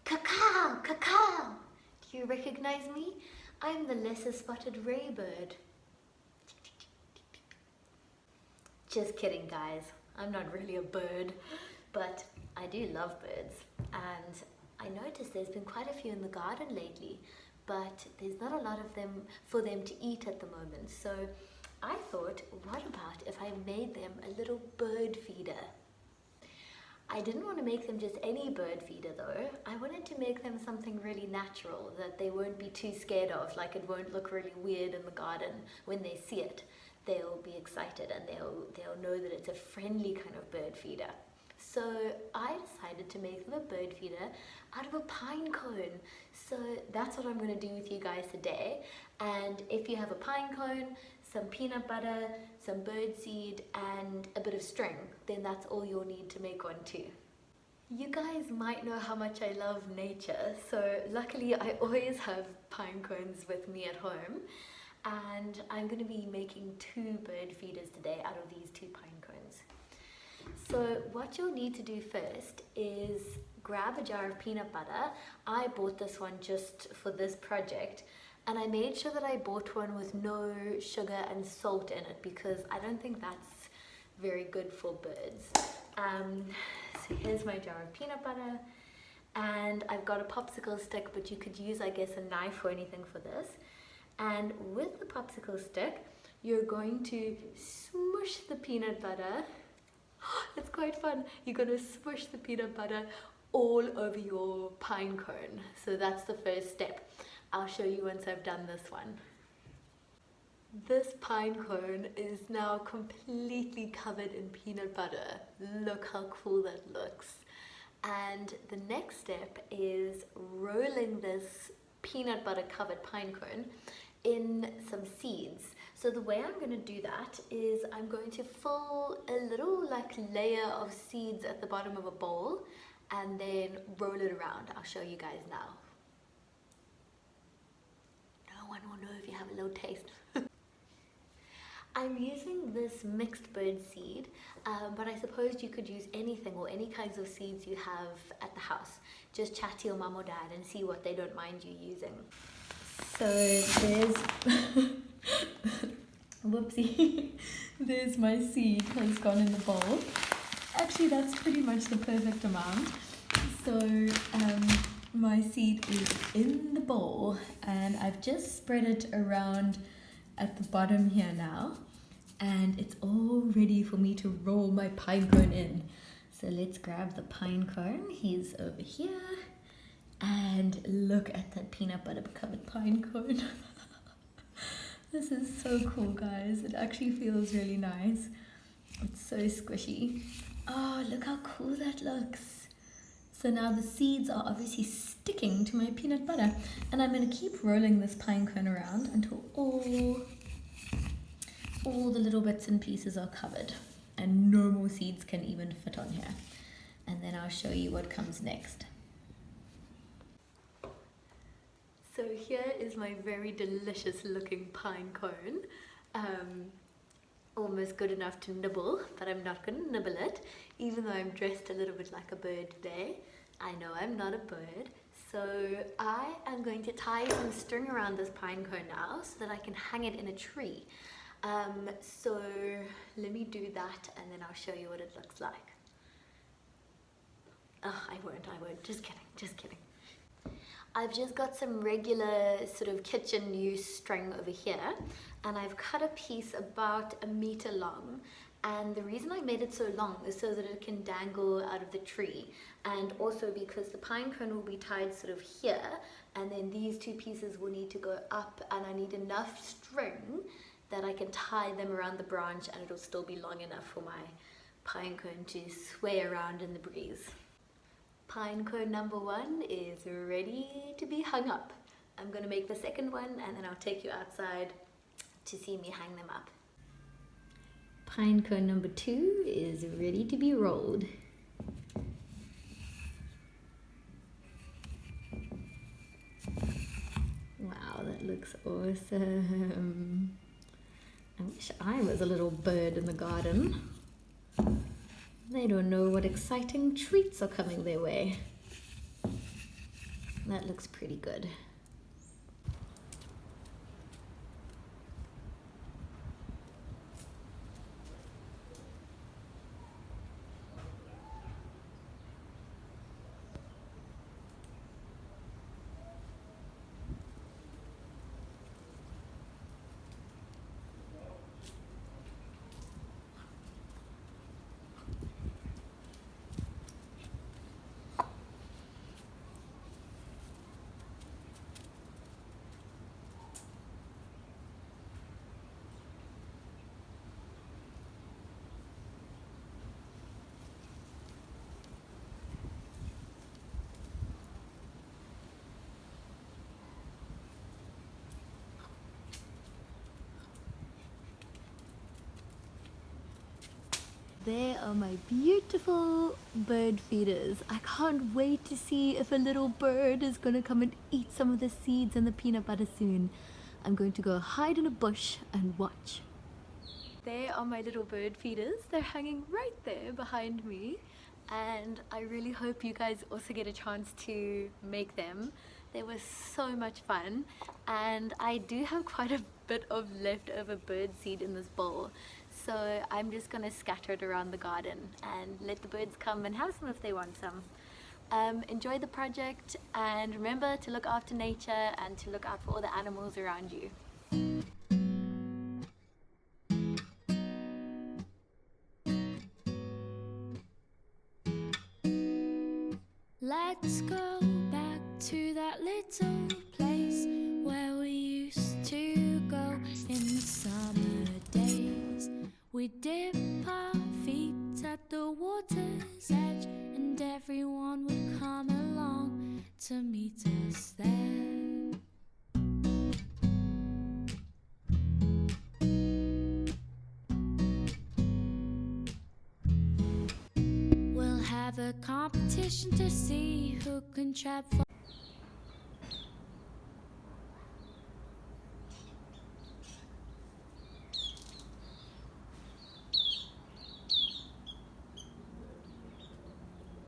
Cacao, cacao! Do you recognize me? I'm the lesser spotted ray bird. Just kidding, guys. I'm not really a bird, but I do love birds. And I noticed there's been quite a few in the garden lately, but there's not a lot of them for them to eat at the moment. So I thought, what about if I made them a little bird feeder? I didn't want to make them just any bird feeder though. I wanted to make them something really natural that they won't be too scared of, like it won't look really weird in the garden when they see it. They'll be excited and they'll know that it's a friendly kind of bird feeder. So I decided to make them a bird feeder out of a pine cone. So that's what I'm going to do with you guys today. And if you have a pine cone, some peanut butter, some bird seed and a bit of string, then that's all you'll need to make one too. You guys might know how much I love nature, so luckily I always have pine cones with me at home, and I'm going to be making 2 bird feeders today out of these 2 pine cones. So what you'll need to do first is grab a jar of peanut butter. I bought this one just for this project, and I made sure that I bought one with no sugar and salt in it because I don't think that's very good for birds. So here's my jar of peanut butter, and I've got a popsicle stick, but you could use, I guess, a knife or anything for this. And with the popsicle stick, you're going to smush the peanut butter. It's quite fun. You're going to smush the peanut butter all over your pine cone. So that's the first step. I'll show you once I've done this one. This pine cone is now completely covered in peanut butter. Look how cool that looks. And the next step is rolling this peanut butter covered pine cone in some seeds. So the way I'm going to do that is I'm going to fill a little layer of seeds at the bottom of a bowl and then roll it around. I'll show you guys now. No one will know if you have a little taste. I'm using this mixed bird seed, but I suppose you could use anything or any kinds of seeds you have at the house. Just chat to your mum or dad and see what they don't mind you using. So there's, whoopsie, there's my seed has gone in the bowl. Actually, that's pretty much the perfect amount. So my seed is in the bowl and I've just spread it around at the bottom here now, and it's all ready for me to roll my pine cone in. So let's grab the pine cone. He's over here, and look at that peanut butter covered pine cone. This is so cool, guys. It actually feels really nice. It's so squishy. Oh, look how cool that looks. So now the seeds are obviously sticking to my peanut butter, and I'm going to keep rolling this pine cone around until all the little bits and pieces are covered and no more seeds can even fit on here. And then I'll show you what comes next. So here is my very delicious looking pine cone. Almost good enough to nibble, but I'm not going to nibble it, even though I'm dressed a little bit like a bird today. I know I'm not a bird, so I am going to tie some string around this pine cone now so that I can hang it in a tree. So let me do that and then I'll show you what it looks like. Oh, I won't, just kidding. I've just got some regular sort of kitchen use string over here, and I've cut a piece about 1 meter long, and the reason I made it so long is so that it can dangle out of the tree, and also because the pine cone will be tied sort of here, and then these 2 pieces will need to go up, and I need enough string that I can tie them around the branch and it'll still be long enough for my pine cone to sway around in the breeze. Pine cone number 1 is ready to be hung up. I'm going to make the second one and then I'll take you outside to see me hang them up. Pine cone number 2 is ready to be rolled. Wow, that looks awesome. I wish I was a little bird in the garden. They don't know what exciting treats are coming their way. That looks pretty good. There are my beautiful bird feeders. I can't wait to see if a little bird is gonna come and eat some of the seeds and the peanut butter soon. I'm going to go hide in a bush and watch. There are my little bird feeders. They're hanging right there behind me. And I really hope you guys also get a chance to make them. They were so much fun. And I do have quite a bit of leftover bird seed in this bowl. So I'm just gonna scatter it around the garden and let the birds come and have some if they want some. Enjoy the project, and remember to look after nature and to look out for all the animals around you. Let's go back to that little place where we used to go in the summer days. We dip our feet at the water's edge, and everyone would come along to meet us there. We'll have a competition to see who can trap